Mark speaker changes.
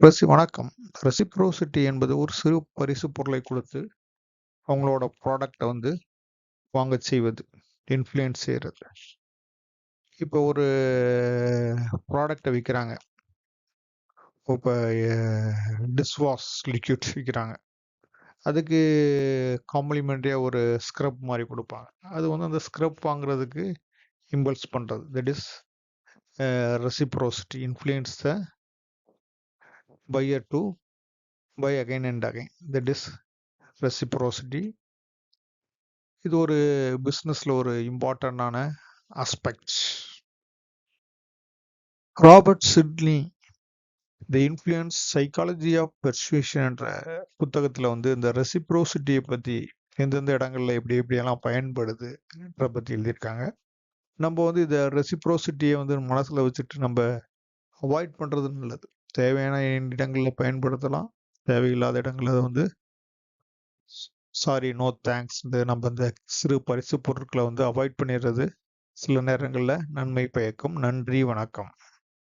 Speaker 1: வணக்கம். ரெசிப்ரோசிட்டி என்பது ஒரு சிறு பரிசு பொருளை கொடுத்து, அவங்களோட ப்ராடக்ட்ட வாங்கச் செய்வது. இன்ஃப்ளூயன்ஸ் செய்றது. இப்போ ஒரு ப்ராடக்ட்ட விக்கிறாங்க. இப்ப டிஷ்வாஷ் லிக்விட் விக்கிறாங்க. அதுக்கு காம்ப்ளிமெண்டரியா ஒரு ஸ்க்ரப் மாரி குடுப்பாங்க. அது அந்த ஸ்க்ரப் வாங்குறதுக்கு இம்பல்ஸ் பண்றது. That is reciprocity influence the buyer to buy again and again. That is reciprocity. இது ஒரு பிஸ்னஸ்ல ஒரு இம்பார்ட்டன்டான aspect. Robert Cialdini the influence psychology of persuasion என்ற புத்தகத்துல இந்த ரெசிப்ரோசிட்டியை பத்தி எந்தெந்த இடங்கள்ல எப்படியெல்லாம் பயன்படுது பத்தி எழுதியிருக்காங்க. நம்ம இந்த ரெசிப்ரோசிட்டியை மனசுல வச்சுட்டு நம்ம அவாய்ட் பண்றது நல்லது. தேவையான இடங்கள்ல பயன்படுத்தலாம். தேவையில்லாத இடங்கள்ல சாரி, நோ தேங்க்ஸ் நம்ம இந்த சிறு பரிசு பொருட்களை அவாய்ட் பண்ணிடுறது சில நேரங்களில் நன்மை பயக்கும். நன்றி, வணக்கம்.